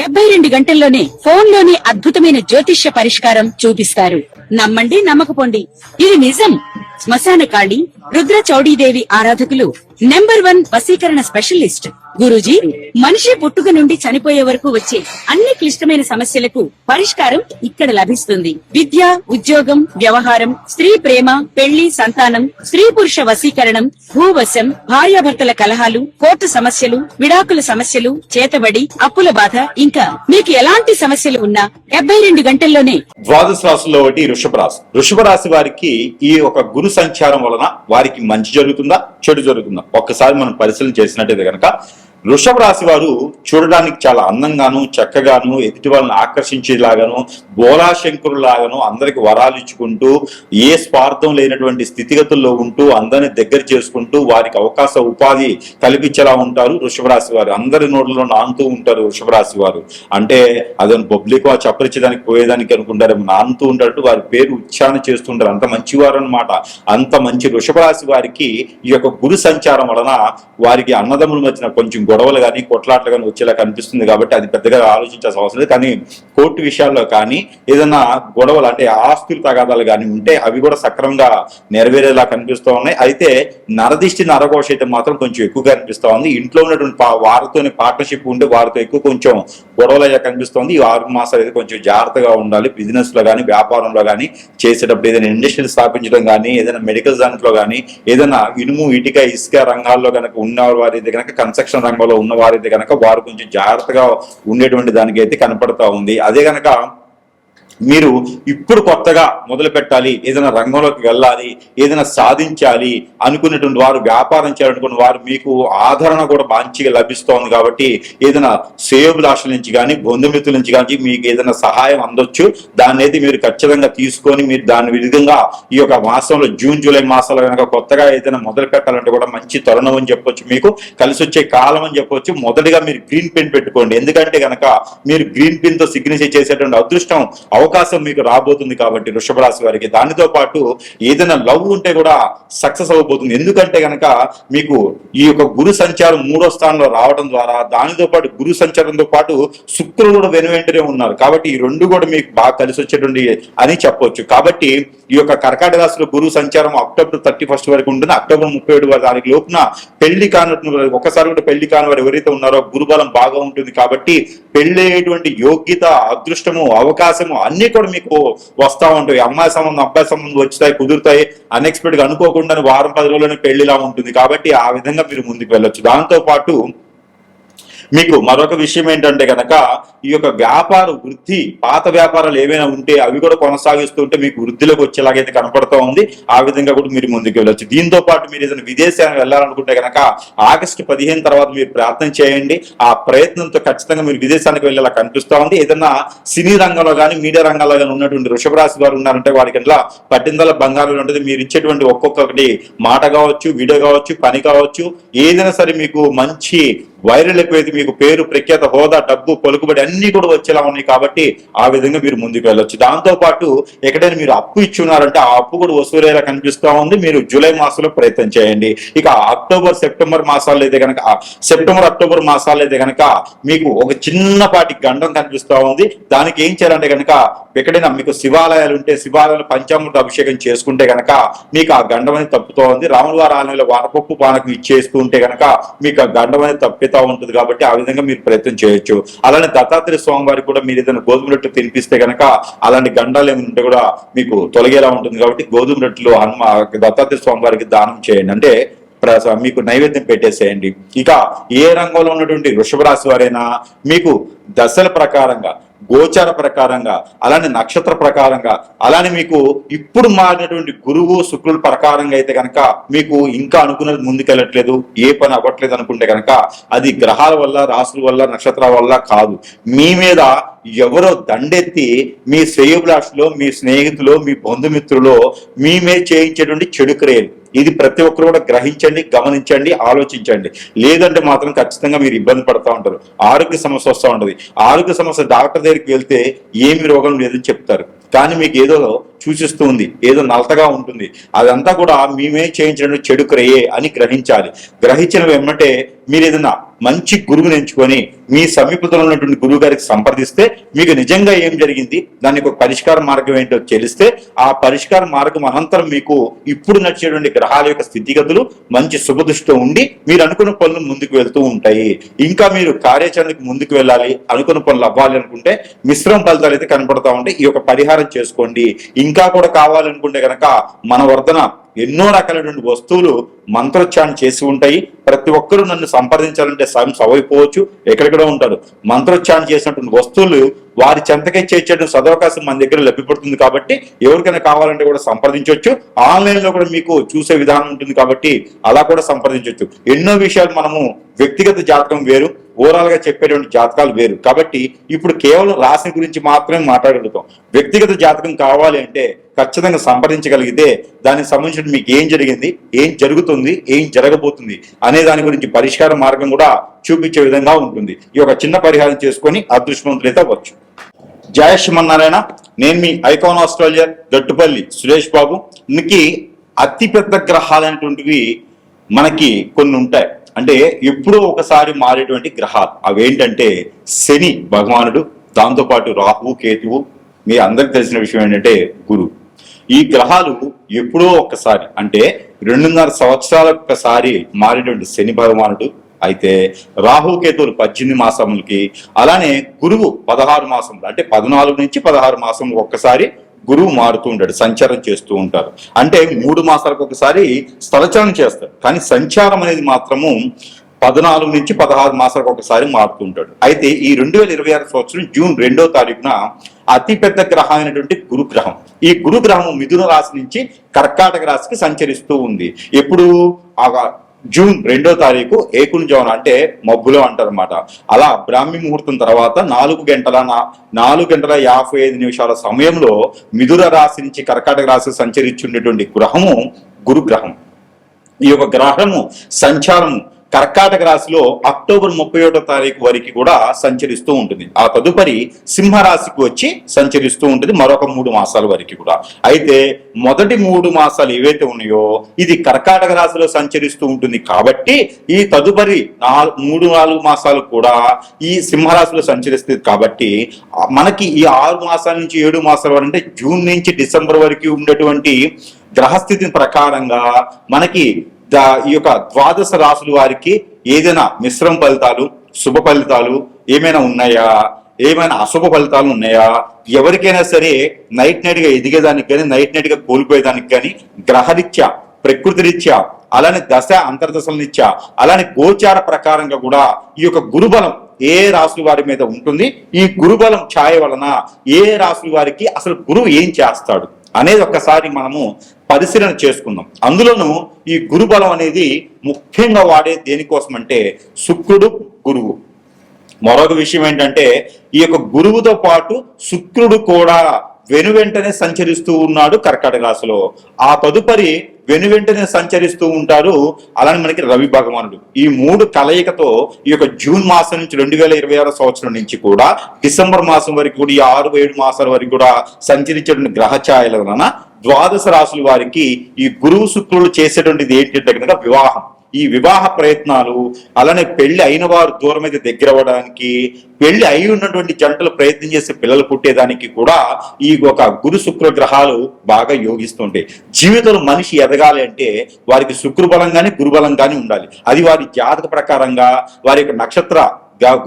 72 గంటల్లోనే ఫోన్ లోనే అద్భుతమైన జ్యోతిష్య పరిష్కారం చూపిస్తారు. నమ్మండి, నమ్మకపోండి, ఇది నిజం. శ్మశాన కాళి రుద్ర చౌడీదేవి ఆరాధకులు నంబర్ 1 వశీకరణ స్పెషలిస్ట్ గురూజీ. మనిషి పుట్టుక నుండి చనిపోయే వరకు వచ్చే అన్ని క్లిష్టమైన సమస్యలకు పరిష్కారం ఇక్కడ లభిస్తుంది. విద్య, ఉద్యోగం, వ్యవహారం, స్త్రీ ప్రేమ, పెళ్లి, సంతానం, స్త్రీ పురుష వశీకరణం, భూవశం, భార్యాభర్తల కలహాలు, కోర్టు సమస్యలు, విడాకుల సమస్యలు, చేతబడి, అప్పుల బాధ, ఇంకా మీకు ఎలాంటి సమస్యలు ఉన్నా 72 గంటల్లోనే. ద్వాదశ రాశుల్లో ఒకటి వృషభ రాశి. వృషభ రాశి వారికి ఈ ఒక గురు సంచారం వలన వారికి మంచి జరుగుతుందా, చెడు జరుగుతుందా ఒక్కసారి మనం పరిశీలన చేసినట్టయితే కనుక వృషభ రాశి వారు చూడడానికి చాలా అందంగాను, చక్కగాను, ఎదుటి వాళ్ళని ఆకర్షించేలాగాను, బోలాశంకరులాగాను, అందరికి వరాలు ఇచ్చుకుంటూ, ఏ స్వార్థం లేనటువంటి స్థితిగతుల్లో ఉంటూ, అందరిని దగ్గర చేసుకుంటూ, వారికి అవకాశ ఉపాధి కల్పించేలా ఉంటారు వృషభ రాశి వారు. అందరి నోట్లో నానుతూ ఉంటారు వృషభ రాశి వారు. అంటే అదని పబ్లిక్ చప్పరించడానికి పోయేదానికి అనుకుంటారు, నానుతూ ఉంటారు. వారి పేరు ఉచ్చారణ చేస్తుంటారు. అంత మంచివారు అనమాట. అంత మంచి వృషభ రాశి వారికి ఈ యొక్క గురు సంచారం వలన వారికి అన్నదమ్ముల మధ్యన కొంచెం గొడవలు కానీ కొట్లాట్లు కానీ వచ్చేలా కనిపిస్తుంది. కాబట్టి అది పెద్దగా ఆలోచించాల్సిన అవసరం లేదు. కానీ కోర్టు విషయాల్లో కానీ ఏదైనా గొడవలు అంటే ఆస్తుల తగాదాలు కానీ ఉంటే అవి కూడా సక్రమంగా నెరవేరేలా కనిపిస్తూ ఉన్నాయి. అయితే నరదిష్టి నరఘోష అయితే మాత్రం కొంచెం ఎక్కువగా కనిపిస్తూ ఉంది. ఇంట్లో ఉన్నటువంటి వారితోనే పార్ట్నర్షిప్ ఉంటే వారితో ఎక్కువ కొంచెం గొడవలు అయ్యా కనిపిస్తోంది. ఈ 6 మాసాలు అయితే కొంచెం జాగ్రత్తగా ఉండాలి. బిజినెస్ లో కానీ, వ్యాపారంలో కానీ, చేసేటప్పుడు ఏదైనా ఇండస్ట్రీలు స్థాపించడం కానీ, ఏదైనా మెడికల్ దాంట్లో కానీ, ఏదైనా ఇనుము, ఇటుక, ఇసుక రంగాల్లో కనుక ఉన్న వారైతే కనుక, కన్స్ట్రక్షన్ రంగంలో ఉన్న వారైతే కనుక వారు కొంచెం జాగ్రత్తగా ఉండేటువంటి దానికి అయితే కనపడతా ఉంది. అదే కనుక మీరు ఇప్పుడు కొత్తగా మొదలు పెట్టాలి, ఏదైనా రంగంలోకి వెళ్ళాలి, ఏదైనా సాధించాలి అనుకునేటువంటి వారు, వ్యాపారం చేయాలనుకున్న వారు మీకు ఆదరణ కూడా మంచిగా లభిస్తోంది. కాబట్టి ఏదైనా శ్రేయోభిలాషుల నుంచి కానీ, బంధుమిత్రుల నుంచి కానీ మీకు ఏదైనా సహాయం అందొచ్చు. దాన్ని అయితే మీరు ఖచ్చితంగా తీసుకొని మీరు దాని విధంగా ఈ యొక్క మాసంలో జూన్ జూలై మాసాల్లో కనుక కొత్తగా ఏదైనా మొదలు పెట్టాలంటే కూడా మంచి తరుణం అని చెప్పొచ్చు. మీకు కలిసి వచ్చే కాలం అని చెప్పొచ్చు. మొదటిగా మీరు గ్రీన్ పెన్ పెట్టుకోండి. ఎందుకంటే కనుక మీరు గ్రీన్ పెన్ తో సిగ్నేచర్ చేసేటువంటి అదృష్టం అవకాశం మీకు రాబోతుంది. కాబట్టి వృషభ రాశి వారికి దానితో పాటు ఏదైనా లవ్ ఉంటే కూడా సక్సెస్ అవ్వబోతుంది. ఎందుకంటే కనుక మీకు ఈ యొక్క గురు సంచారం 3వ స్థానంలో రావడం ద్వారా, దానితో పాటు గురు సంచారంతో పాటు శుక్రుడు కూడా వెనువెంటనే ఉన్నారు. కాబట్టి ఈ రెండు కూడా మీకు బాగా కలిసి వచ్చేటువంటి అని చెప్పొచ్చు. కాబట్టి ఈ యొక్క కర్కాటక రాశిలో గురు సంచారం అక్టోబర్ 31 వరకు ఉంటుంది. అక్టోబర్ 37 తారీఖు లోపున పెళ్లి కానటువంటి, ఒకసారి కూడా పెళ్లి కాని వారు ఎవరైతే ఉన్నారో గురుబలం బాగా ఉంటుంది. కాబట్టి పెళ్ళయ్యేటువంటి యోగ్యత, అదృష్టము, అవకాశము అన్ని కూడా మీకు వస్తా ఉంటాయి. అమ్మాయి సంబంధం, అబ్బాయి సంబంధం వచ్చుతాయి, కుదురుతాయి. అన్ఎక్స్పెక్టెడ్ గా అనుకోకుండా వారం 10 రోజుల్లోనే పెళ్లిలా ఉంటుంది. కాబట్టి ఆ విధంగా మీరు ముందుకు వెళ్ళొచ్చు. దాంతో పాటు మీకు మరొక విషయం ఏంటంటే కనుక ఈ యొక్క వ్యాపార వృద్ధి, పాత వ్యాపారాలు ఏవైనా ఉంటే అవి కూడా కొనసాగిస్తుంటే మీకు వృద్ధిలోకి వచ్చేలాగైతే కనపడతా ఉంది. ఆ విధంగా కూడా మీరు ముందుకు వెళ్ళొచ్చు. దీంతో పాటు మీరు ఏదైనా విదేశానికి వెళ్ళాలనుకుంటే కనుక ఆగస్టు 15 తర్వాత మీరు ప్రయత్నం చేయండి. ఆ ప్రయత్నంతో ఖచ్చితంగా మీరు విదేశానికి వెళ్ళేలా కనిపిస్తా ఉంది. ఏదైనా సినీ రంగంలో కానీ, మీడియా రంగంలో కానీ ఉన్నటువంటి వృషభ రాశి వారు ఉన్నారంటే వారికి ఇట్లా పట్టిందల బంగారం ఉంటుంది. మీరు ఇచ్చేటువంటి ఒక్కొక్కటి మాట కావచ్చు, వీడియో కావచ్చు, పని కావచ్చు, ఏదైనా సరే మీకు మంచి వైరల్ ఎక్కువైతే మీకు పేరు, ప్రఖ్యాత, హోదా, డబ్బు, పలుకుబడి అన్ని కూడా వచ్చేలా ఉన్నాయి. కాబట్టి ఆ విధంగా మీరు ముందుకు వెళ్ళొచ్చు. దాంతో పాటు ఎక్కడైనా మీరు అప్పు ఇచ్చున్నారంటే ఆ అప్పు కూడా వసూలేలా కనిపిస్తూ ఉంది. మీరు జూలై మాసంలో ప్రయత్నం చేయండి. ఇక అక్టోబర్, సెప్టెంబర్ మాసాల్లో అయితే కనుక, సెప్టెంబర్, అక్టోబర్ మాసాల్లో అయితే కనుక మీకు ఒక చిన్నపాటి గండం కనిపిస్తూ ఉంది. దానికి ఏం చేయాలంటే కనుక ఎక్కడైనా మీకు శివాలయాలు ఉంటే శివాలయాలు పంచామృత అభిషేకం చేసుకుంటే కనుక మీకు ఆ గండం అనేది తప్పుతూ ఉంది. రాములవారి ఆలయంలో వరపప్పు పానకం ఇచ్చేస్తూ ఉంటే కనుక మీకు ఆ గండం అనేది తప్పితా ఉంటుంది. కాబట్టి ఆ విధంగా మీరు ప్రయత్నం చేయొచ్చు. అలానే దత్తాత్రేయ స్వామి వారికి కూడా మీరు ఏదైనా గోధుమ రొట్టెలు తినిపిస్తే కనుక అలాంటి గండాలు ఏమి ఉంటే కూడా మీకు తొలగేలా ఉంటుంది. కాబట్టి గోధుమ రొట్టెలు దత్తాత్రేయ స్వామి వారికి దానం చేయండి. అంటే మీకు నైవేద్యం పెట్టేసేయండి. ఇక ఏ రంగంలో ఉన్నటువంటి వృషభ రాశి వారైనా మీకు దశల ప్రకారంగా, గోచార ప్రకారంగా, అలానే నక్షత్ర ప్రకారంగా, అలానే మీకు ఇప్పుడు మారినటువంటి గురువు, శుక్రుల ప్రకారంగా అయితే కనుక మీకు ఇంకా అనుకున్నది ముందుకెళ్ళట్లేదు, ఏ పని అవ్వట్లేదు అనుకుంటే కనుక అది గ్రహాల వల్ల, రాశుల వల్ల, నక్షత్రాల వల్ల కాదు. మీ మీద ఎవరో దండెత్తి మీ శ్రేయోభిలాషులో, మీ స్నేహితులు, మీ బంధుమిత్రులో మీ మీద చేయించేటువంటి చెడు క్రియలు. ఇది ప్రతి ఒక్కరు కూడా గ్రహించండి, గమనించండి, ఆలోచించండి. లేదంటే మాత్రం ఖచ్చితంగా మీరు ఇబ్బంది పడతా ఉంటారు. ఆరోగ్య సమస్య వస్తూ ఉంటుంది. ఆరోగ్య సమస్య డాక్టర్ దగ్గరికి వెళ్తే ఏమి రోగం లేదని చెప్తారు. కానీ మీకు ఏదో సూచిస్తూ ఉంది, ఏదో నలతగా ఉంటుంది, అదంతా కూడా మేమే చేయించిన చెడు క్రియే అని గ్రహించాలి. గ్రహించిన వెంబటే మీరు ఏదైనా మంచి గురువుని ఎంచుకొని మీ సమీపంలో ఉన్నటువంటి గురువు గారికి సంప్రదిస్తే మీకు నిజంగా ఏం జరిగింది, దానికి ఒక పరిష్కార మార్గం ఏంటో తెలిస్తే ఆ పరిష్కార మార్గం అనంతరం మీకు ఇప్పుడు నడిచేటువంటి గ్రహాల యొక్క స్థితిగతులు మంచి శుభదృష్టితో ఉండి మీరు అనుకున్న పనులు ముందుకు వెళ్తూ ఉంటాయి. ఇంకా మీరు కార్యాచరణకు ముందుకు వెళ్ళాలి, అనుకున్న పనులు అవ్వాలి అనుకుంటే మిశ్రమ ఫలితాలు అయితే కనపడతా ఉంటాయి. ఈ యొక్క పరిహారం చేసుకోండి. ఇంకా కూడా కావాలనుకుంటే కనుక మన వర్ధన ఎన్నో రకాలైనటువంటి వస్తువులు మంత్రోచ్చారణ చేసి ఉంటాయి. ప్రతి ఒక్కరూ నన్ను సంప్రదించాలంటే సవైపోవచ్చు, ఎక్కడెక్కడ ఉంటారు. మంత్రోచ్చారణ చేసినటువంటి వస్తువులు వారి చెంతకే చేర్చే సదవకాశం మన దగ్గర లభ్యపడుతుంది. కాబట్టి ఎవరికైనా కావాలంటే కూడా సంప్రదించవచ్చు. ఆన్లైన్ లో కూడా మీకు చూసే విధానం ఉంటుంది కాబట్టి అలా కూడా సంప్రదించవచ్చు. ఎన్నో విషయాలు మనము వ్యక్తిగత జాతకం వేరు, ఓవరాల్ గా చెప్పేటువంటి జాతకాలు వేరు. కాబట్టి ఇప్పుడు కేవలం రాశి గురించి మాత్రమే మాట్లాడగలుగుతాం. వ్యక్తిగత జాతకం కావాలి అంటే ఖచ్చితంగా సంప్రదించగలిగితే దానికి సంబంధించిన మీకు ఏం జరిగింది, ఏం జరుగుతుంది, ఏం జరగబోతుంది అనే దాని గురించి పరిష్కార మార్గం కూడా చూపించే విధంగా ఉంటుంది. ఈ యొక్క చిన్న పరిహారం చేసుకొని అదృష్టవంతులైతే అవ్వచ్చు. జయ శ్రీమన్నారాయణ. నేను మీ ఐకాన్ ఆస్ట్రాలజర్ గట్టుపల్లి సురేష్ బాబు. ఇందుకి అతిపెద్ద గ్రహాలైనటువంటివి మనకి కొన్ని ఉంటాయి, అంటే ఎప్పుడో ఒకసారి మారేటువంటి గ్రహాలు. అవేంటంటే శని భగవానుడు, దాంతోపాటు రాహు కేతువు, మీ అందరికి తెలిసిన విషయం ఏంటంటే గురు. ఈ గ్రహాలు ఎప్పుడో ఒక్కసారి అంటే 2.5 సంవత్సరాలకు ఒకసారి మారేటువంటి శని భగవానుడు అయితే, రాహుకేతువులు 18 మాసములకి, అలానే గురువు 16 మాసములు అంటే 14 నుంచి 16 మాసములు ఒక్కసారి గురువు మారుతూ ఉంటాడు, సంచారం చేస్తూ ఉంటారు. అంటే 3 మాసాలకు ఒకసారి స్థలచలనం చేస్తారు. కానీ సంచారం అనేది మాత్రము 14 నుంచి 16 మాసాలకు ఒకసారి మారుతూ ఉంటాడు. అయితే ఈ 2026 సంవత్సరం జూన్ 2వ తారీఖున అతిపెద్ద గ్రహం అయినటువంటి గురుగ్రహం, ఈ గురుగ్రహం మిథున రాశి నుంచి కర్కాటక రాశికి సంచరిస్తూ ఉంది. ఎప్పుడు జూన్ 2వ తారీఖు ఏకునిజామున అంటే మబ్బులో అంటారన్నమాట. అలా బ్రాహ్మీ ముహూర్తం తర్వాత 4 గంటల 55 సమయంలో మిథున రాశి నుంచి కర్కాటక రాశి సంచరించుండేటువంటి గ్రహము గురుగ్రహం. ఈ యొక్క గ్రహము సంచారము కర్కాటక రాశిలో అక్టోబర్ 31వ తారీఖు వరకు కూడా సంచరిస్తూ ఉంటుంది. ఆ తదుపరి సింహరాశికి వచ్చి సంచరిస్తూ ఉంటుంది మరొక 3 మాసాల వరకు కూడా. అయితే మొదటి 3 మాసాలు ఏవైతే ఉన్నాయో ఇది కర్కాటక రాశిలో సంచరిస్తూ ఉంటుంది. కాబట్టి ఈ తదుపరి 3-4 మాసాలు కూడా ఈ సింహరాశిలో సంచరిస్తుంది. కాబట్టి మనకి ఈ 6 మాసాల నుంచి 7 మాసాల వరకు అంటే జూన్ నుంచి డిసెంబర్ వరకు ఉండేటువంటి గ్రహస్థితి ప్రకారంగా మనకి ఈ యొక్క 12 రాశుల వారికి ఏదైనా మిశ్రమ ఫలితాలు, శుభ ఫలితాలు ఏమైనా ఉన్నాయా, ఏమైనా అశుభ ఫలితాలు ఉన్నాయా, ఎవరికైనా సరే నైట్ గా ఎదిగేదానికి కానీ నైట్ గా కోల్పోయేదానికి కానీ గ్రహరీత్యా, ప్రకృతి రీత్యా, అలానే దశ అంతర్దశల రీత్యా, అలానే గోచార ప్రకారంగా కూడా ఈ యొక్క గురుబలం ఏ రాశుల వారి మీద ఉంటుంది, ఈ గురుబలం ఛాయ వలన ఏ రాశుల వారికి అసలు గురువు ఏం చేస్తాడు అనేది ఒక్కసారి మనము పరిశీలన చేసుకుందాం. అందులోనూ ఈ గురుబలం అనేది ముఖ్యంగా వాడే దేనికోసం అంటే శుక్రుడు గురువు. మరొక విషయం ఏంటంటే ఈ యొక్క గురువుతో పాటు శుక్రుడు కూడా వెనువెంటనే సంచరిస్తూ ఉన్నాడు కర్కాటక రాశిలో. ఆ తదుపరి వెనువెంటనే సంచరిస్తూ ఉంటారు అలానే మనకి రవి భగవానుడు. ఈ 3 కలయికతో ఈ యొక్క జూన్ మాసం నుంచి 2026 సంవత్సరం నుంచి కూడా డిసెంబర్ మాసం వరకు కూడా ఈ 6-7 మాసాల వరకు కూడా సంచరించేటువంటి గ్రహ ఛాయల వలన 12 రాశుల వారికి ఈ గురువు శుక్రులు చేసేటువంటిది ఏంటంటే కనుక వివాహం. ఈ వివాహ ప్రయత్నాలు, అలానే పెళ్లి అయిన వారు దూరం అయితే దగ్గర అవ్వడానికి, పెళ్లి అయి ఉన్నటువంటి జంటలు ప్రయత్నం చేసి పిల్లలు పుట్టేదానికి కూడా ఈ ఒక గురు శుక్ర గ్రహాలు బాగా యోగిస్తుంటాయి. జీవితంలో మనిషి ఎదగాలి అంటే వారికి శుక్రబలం కానీ గురుబలం కానీ ఉండాలి. అది వారి జాతక ప్రకారంగా, వారి యొక్క నక్షత్ర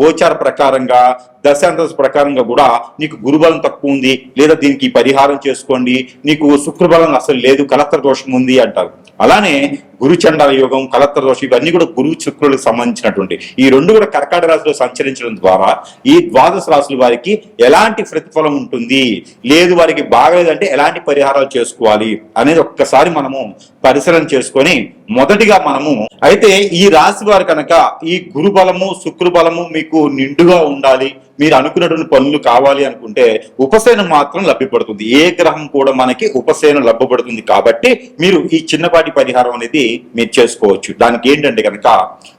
గోచార ప్రకారంగా, దశాంతర ప్రకారంగా కూడా నీకు గురుబలం తక్కువ ఉంది, లేదా దీనికి పరిహారం చేసుకోండి, నీకు శుక్రబలం అసలు లేదు, కలత్ర దోషం ఉంది అంటారు. అలానే గురుచండాల యోగం, కలత్ర దోషం ఇవన్నీ కూడా గురువు శుక్రులకు సంబంధించినటువంటి ఈ 2 కూడా కర్కాటక రాశిలో సంచరించడం ద్వారా ఈ 12 రాశుల వారికి ఎలాంటి ప్రతిఫలం ఉంటుంది, లేదు వారికి బాగలేదంటే ఎలాంటి పరిహారాలు చేసుకోవాలి అనేది ఒక్కసారి మనము పరిశీలన చేసుకొని మొదటిగా మనము అయితే ఈ రాశి వారు కనుక ఈ గురుబలము శుక్రబలము మీకు నిండుగా ఉండాలి, మీరు అనుకున్నటువంటి పనులు కావాలి అనుకుంటే ఉపశమనం మాత్రం లభ్యపడుతుంది. ఏ గ్రహం కూడా మనకి ఉపశమనం లభ్యపడుతుంది కాబట్టి మీరు ఈ చిన్నపాటి పరిహారం అనేది మీరు చేసుకోవచ్చు. దానికి ఏంటంటే కనుక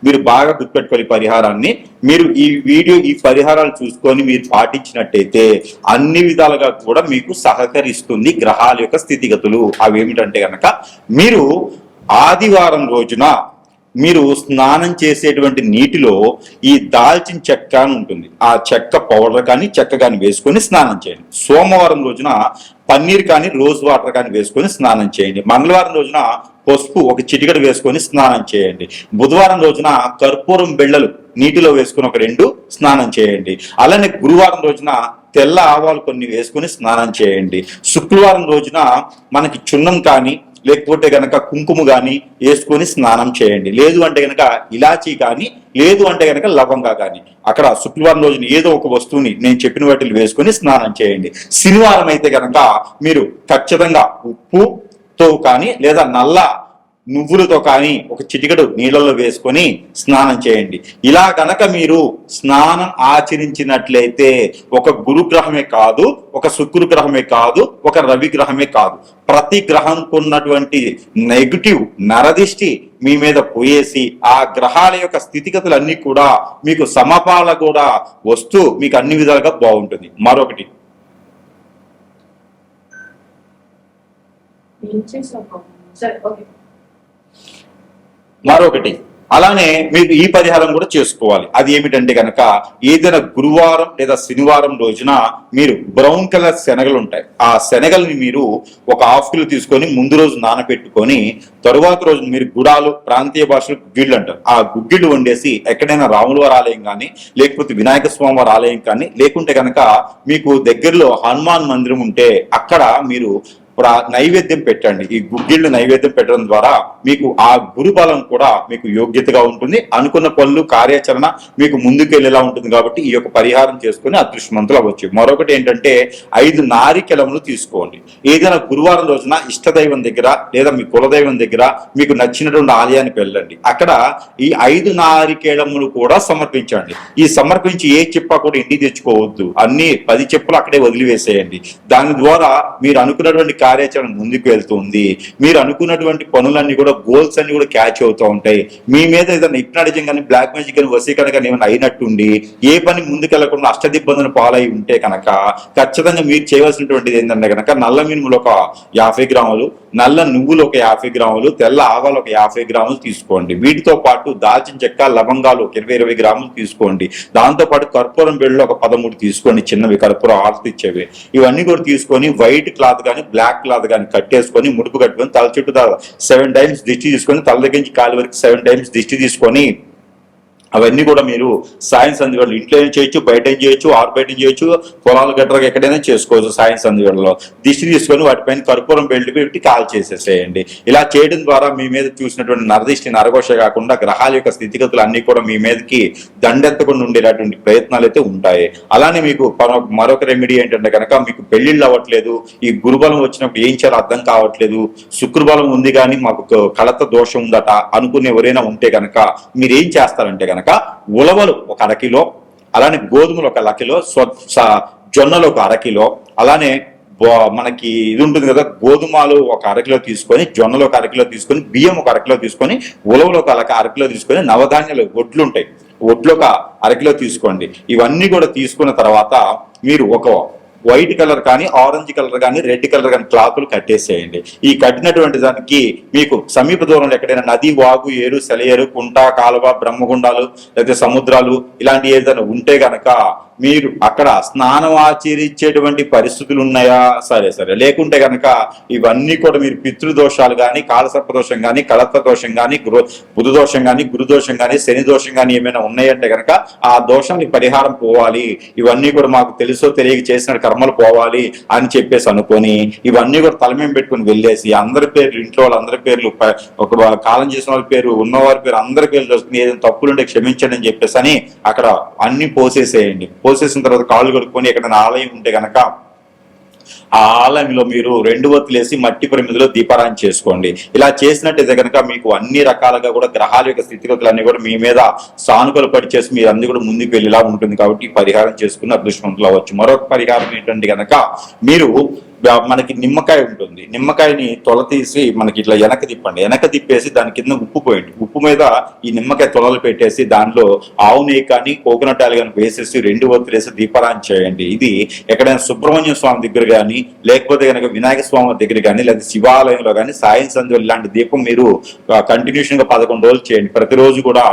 మీరు బాగా గుర్తుపెట్టుకోవాలి పరిహారాన్ని. మీరు ఈ పరిహారాలు చూసుకొని మీరు పాటించినట్టయితే అన్ని విధాలుగా కూడా మీకు సహకరిస్తుంది గ్రహాల యొక్క స్థితిగతులు. అవి ఏమిటంటే కనుక మీరు ఆదివారం రోజున మీరు స్నానం చేసేటువంటి నీటిలో ఈ దాల్చిన చెక్క అని ఉంటుంది, ఆ చెక్క పౌడర్ కానీ చెక్క కానీ వేసుకొని స్నానం చేయండి. సోమవారం రోజున పన్నీర్ కానీ రోజ్ వాటర్ కానీ వేసుకొని స్నానం చేయండి. మంగళవారం రోజున పసుపు ఒక చిటికెడు వేసుకొని స్నానం చేయండి. బుధవారం రోజున కర్పూరం బిళ్ళలు నీటిలో వేసుకొని ఒక 2 స్నానం చేయండి. అలానే గురువారం రోజున తెల్ల ఆవాలు కొన్ని వేసుకొని స్నానం చేయండి. శుక్రవారం రోజున మనకి చున్నం కానీ లేకపోతే గనక కుంకుమ కానీ వేసుకొని స్నానం చేయండి. లేదు అంటే గనక ఇలాచీ కానీ, లేదు అంటే గనక లవంగా కానీ అక్కడ శుక్రవారం రోజున ఏదో ఒక వస్తువుని నేను చెప్పిన వాటిని వేసుకొని స్నానం చేయండి. శనివారం అయితే గనక మీరు ఖచ్చితంగా ఉప్పుతో కానీ లేదా నల్ల నువ్వులతో కానీ ఒక చిటికెడు నీళ్ళలో వేసుకొని స్నానం చేయండి. ఇలా గనక మీరు స్నానం ఆచరించినట్లయితే ఒక గురుగ్రహమే కాదు, ఒక శుక్రగ్రహమే కాదు, ఒక రవి గ్రహమే కాదు, ప్రతి గ్రహంకు ఉన్నటువంటి నెగిటివ్ నరదిష్టి మీ మీద పోయేసి ఆ గ్రహాల యొక్క స్థితిగతులన్నీ కూడా మీకు సమపాల కూడా వస్తూ మీకు అన్ని విధాలుగా బాగుంటుంది. మరొకటి అలానే మీరు ఈ పరిహారం కూడా చేసుకోవాలి. అది ఏమిటంటే కనుక ఏదైనా గురువారం లేదా శనివారం రోజున మీరు బ్రౌన్ కలర్ శనగలు ఉంటాయి, ఆ శనగల్ని మీరు ఒక ½ కిలో తీసుకొని ముందు రోజు నానబెట్టుకొని తరువాత రోజు మీరు గుడాలు, ప్రాంతీయ భాషలో గుగ్గిళ్ళు అంటారు, ఆ గుగ్గిళ్ళు వండేసి ఎక్కడైనా రాములవారి ఆలయం కానీ లేకపోతే వినాయక స్వామి వారి ఆలయం కానీ లేకుంటే కనుక మీకు దగ్గరలో హనుమాన్ మందిరం ఉంటే అక్కడ మీరు నైవేద్యం పెట్టండి. ఈ గుగ్గిళ్ళు నైవేద్యం పెట్టడం ద్వారా మీకు ఆ గురుబలం కూడా మీకు యోగ్యతగా ఉంటుంది, అనుకున్న పనులు కార్యాచరణ మీకు ముందుకెళ్ళేలా ఉంటుంది. కాబట్టి ఈ యొక్క పరిహారం చేసుకుని అదృష్టవంతులు అవ్వచ్చు. మరొకటి ఏంటంటే 5 నారికెలములు తీసుకోండి. ఏదైనా గురువారం రోజున ఇష్టదైవం దగ్గర లేదా మీ కులదైవం దగ్గర మీకు నచ్చినటువంటి ఆలయానికి వెళ్ళండి. అక్కడ ఈ 5 నారికేళములు కూడా సమర్పించండి. ఈ సమర్పించి ఏ చెప్పా కూడా ఇంటికి తెచ్చుకోవద్దు, అన్ని 10 చెప్పులు అక్కడే వదిలివేసేయండి. దాని ద్వారా మీరు అనుకున్నటువంటి కార్యాచరణ ముందుకు వెళ్తుంది. మీరు అనుకున్నటువంటి పనులన్నీ కూడా గోల్స్ అన్ని కూడా క్యాచ్ అవుతూ ఉంటాయి. మీ మీద ఏదైనా హిప్నాటిజం కానీ బ్లాక్ మ్యాజిక్ కానీ వశీకరణ కానీ ఏమైనా అయినట్టుండి ఏ పని ముందుకెళ్లకుండా అష్టదిబ్బందులు పాలై ఉంటే కనుక ఖచ్చితంగా మీరు చేయవలసినటువంటిది ఏంటంటే కనుక నల్ల మినుములు ఒక 50 గ్రాములు, నల్ల నువ్వులు ఒక 50 గ్రాములు, తెల్ల ఆవాలు ఒక 50 గ్రాములు తీసుకోండి. వీటితో పాటు దాల్చిన చెక్క, లవంగాలు ఒక 20 గ్రాములు తీసుకోండి. దాంతో పాటు కర్పూరం బిళ్ళలు ఒక 13 తీసుకోండి, చిన్నవి కర్పూరం ఆర్తి ఇచ్చేవి. ఇవన్నీ కూడా తీసుకొని వైట్ క్లాత్ కానీ బ్లాక్ క్లాత్ కానీ కట్టేసుకొని ముడుపు కట్టుకొని తల చుట్టూ 7 టైమ్స్ దిష్టి తీసుకొని తల దగ్గర నుంచి కాలి వరకు 7 టైమ్స్ దిష్టి తీసుకొని అవన్నీ కూడా మీరు సాయం సంధివేళలో ఇంట్లో ఏం చేయొచ్చు, బయట ఏం చేయొచ్చు, బయట ఏం చేయొచ్చు, పొలాలు గట్రగా ఎక్కడైనా చేసుకోవచ్చు. సాయం సంధివేళలో దిష్టి తీసుకొని వాటిపైన కర్పూరం బెల్ట్ పెట్టి కాల్ చేసేసేయండి. ఇలా చేయడం ద్వారా మీ మీద చూసినటువంటి నరదిష్టి నరఘోష కాకుండా గ్రహాల యొక్క స్థితిగతులు అన్ని కూడా మీ మీదకి దండెత్తకుండా ఉండేటటువంటి ప్రయత్నాలు అయితే ఉంటాయి. అలానే మీకు మరొక రెమెడీ ఏంటంటే కనుక మీకు పెళ్లిళ్ళు అవ్వట్లేదు, ఈ గురుబలం వచ్చినప్పుడు ఏం చేయాలో అర్థం కావట్లేదు, శుక్రబలం ఉంది కానీ మాకు కలత దోషం ఉందట అనుకునే ఎవరైనా ఉంటే కనుక మీరు ఏం చేస్తారంటే కనుక ఉలవలు ఒక 1/2 కిలో, అలానే గోధుమలు ఒక 1 కిలో, జొన్నలు ఒక 1/2 కిలో, అలానే మనకి ఇది ఉంటుంది కదా గోధుమలు ఒక 1/2 కిలో తీసుకొని, జొన్నలు ఒక 1/2 కిలో తీసుకొని, బియ్యం ఒక 1/2 కిలో తీసుకొని, ఉలవలు ఒక 1/2 కిలో తీసుకొని, నవధాన్యాలు ఒడ్లు ఉంటాయి, ఒడ్లు ఒక 1/2 కిలో తీసుకోండి. ఇవన్నీ కూడా తీసుకున్న తర్వాత మీరు ఒక వైట్ కలర్ కానీ, ఆరెంజ్ కలర్ కానీ, రెడ్ కలర్ కానీ క్లాతులు కట్టేసేయండి. ఈ కట్టినటువంటి దానికి మీకు సమీప దూరంలో ఎక్కడైనా నది, వాగు, ఏరు, సెలయేరు, కుంట, కాలువ, బ్రహ్మగుండాలు లేదా సముద్రాలు ఇలాంటి ఏదైనా ఉంటే గనక మీరు అక్కడ స్నానం ఆచరించేటువంటి పరిస్థితులు ఉన్నాయా సరే, లేకుంటే కనుక ఇవన్నీ కూడా మీరు పితృదోషాలు కానీ, కాలసర్ప దోషం కానీ, కళత్వ దోషం కానీ, బుధ దోషం కానీ, గురుదోషం కానీ, శని దోషం కానీ ఏమైనా ఉన్నాయంటే కనుక ఆ దోషానికి పరిహారం పోవాలి, ఇవన్నీ కూడా మాకు తెలుసో తెలియక చేసిన కర్మలు పోవాలి అని చెప్పేసి అనుకొని ఇవన్నీ కూడా తలమేం పెట్టుకుని వెళ్ళేసి అందరి పేర్లు, ఇంట్లో వాళ్ళందరి పేర్లు, ఒక కాలం చేసిన వాళ్ళ పేరు, ఉన్నవారి పేరు, అందరి పేర్లు చూసుకుని ఏదైనా తప్పులుంటే క్షమించండి అని చెప్పేసి అని అక్కడ అన్ని పోసేసేయండి. పోసేసిన తర్వాత కాళ్ళు కడుక్కొని ఎక్కడైనా ఆలయం ఉంటే కనుక ఆ ఆలయంలో మీరు 2 ఒత్తులేసి మట్టి ప్రమిదిలో దీపారాయణ చేసుకోండి. ఇలా చేసినట్టయితే కనుక మీకు అన్ని రకాలుగా కూడా గ్రహాల యొక్క స్థితిగతులన్నీ కూడా మీ మీద సానుకూల పడి చేసి మీరు అన్ని కూడా ముందుకు వెళ్ళేలా ఉంటుంది. కాబట్టి ఈ పరిహారం చేసుకుని అదృష్టవంతులు అవ్వచ్చు. మరొక పరిహారం ఏంటంటే కనుక మీరు మనకి నిమ్మకాయ ఉంటుంది, నిమ్మకాయని తొల తీసి మనకి ఇట్లా వెనక తిప్పేసి దాని కింద ఉప్పు పోయండి. ఉప్పు మీద ఈ నిమ్మకాయ తొలలు పెట్టేసి దాంట్లో ఆవు నెయ్యి కానీ కోకోనట్ ఆయిల్ కానీ వేసేసి 2 ఒత్తులేసి దీపారాయణ చేయండి. ఇది ఎక్కడైనా సుబ్రహ్మణ్య స్వామి దగ్గర కానీ లేకపోతే కనుక వినాయక స్వామి దగ్గర కానీ లేదా శివాలయంలో కానీ సాయం సంధ్య ఇలాంటి దీపం మీరు కంటిన్యూషన్ గా 11 రోజులు చేయండి. ప్రతిరోజు కూడా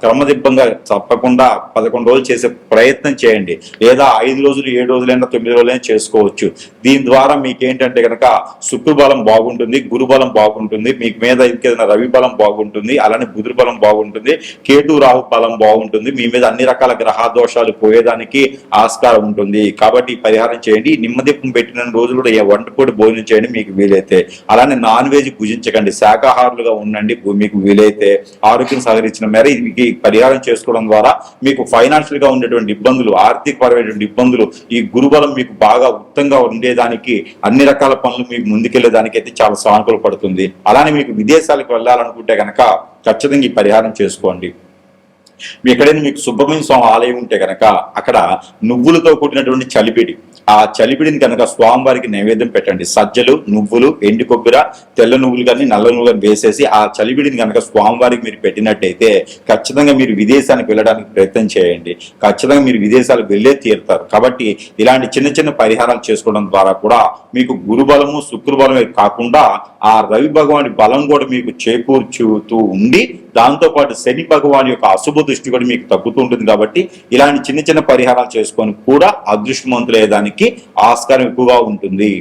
క్రమదిబ్బంగా తప్పకుండా 11 రోజులు చేసే ప్రయత్నం చేయండి. లేదా 5 రోజులు 7 రోజులైనా 9 రోజులైనా చేసుకోవచ్చు. దీని ద్వారా మీకు ఏంటంటే కనుక శుక్రబలం బాగుంటుంది, గురుబలం బాగుంటుంది, మీకు మీద ఇంకేదైనా రవి బలం బాగుంటుంది, అలానే బుధుడు బలం బాగుంటుంది, కేతు రాహు బలం బాగుంటుంది. మీ మీద అన్ని రకాల గ్రహ దోషాలు పోయేదానికి ఆస్కారం ఉంటుంది. కాబట్టి పరిహారం చేయండి. నిమ్మదీపం పెట్టిన రోజులు కూడా వంటపూడి భోజనం చేయండి మీకు వీలైతే. అలానే నాన్ వెజ్ భుజించకండి, శాకాహారులుగా ఉండండి మీకు వీలైతే. ఆరోగ్యం సహకరించిన మేర ఇది పరిహారం చేసుకోవడం ద్వారా మీకు ఫైనాన్షియల్ గా ఉండేటువంటి ఇబ్బందులు, ఆర్థిక పరమైనటువంటి ఇబ్బందులు, ఈ గురుబలం మీకు బాగా ఉత్తంగా ఉండేదానికి అన్ని రకాల పనులు మీకు ముందుకెళ్లేదానికి అయితే చాలా సానుకూల పడుతుంది. అలానే మీకు విదేశాలకు వెళ్ళాలనుకుంటే కనుక ఖచ్చితంగా ఈ పరిహారం చేసుకోండి. ఎక్కడైనా మీకు సుబ్రహ్మణ్య స్వామి ఆలయం ఉంటే కనుక అక్కడ నువ్వులతో కూడినటువంటి చలిపిడి, ఆ చలిపిడిని కనుక స్వామివారికి నైవేద్యం పెట్టండి. సజ్జలు, నువ్వులు, ఎండు కొబ్బరి, తెల్ల నువ్వులు కానీ నల్ల నువ్వులు కానీ వేసేసి ఆ చలిపిడిని కనుక స్వామివారికి మీరు పెట్టినట్టయితే ఖచ్చితంగా మీరు విదేశానికి వెళ్ళడానికి ప్రయత్నం చేయండి. ఖచ్చితంగా మీరు విదేశాలకు వెళ్ళే తీరుతారు. కాబట్టి ఇలాంటి చిన్న చిన్న పరిహారాలు చేసుకోవడం ద్వారా కూడా మీకు గురుబలము శుక్రబలమే కాకుండా ఆ రవి భగవాని బలం కూడా మీకు చేకూర్చుతూ ఉండి దాంతో పాటు శని భగవాన్ యొక్క అశుభ దృష్టి కూడా మీకు తగ్గుతూ ఉంటుంది. కాబట్టి ఇలాంటి చిన్న చిన్న పరిహారాలు చేసుకొని కూడా అదృష్టవంతులయ్యేదానికి ఆస్కారం ఎక్కువగా ఉంటుంది.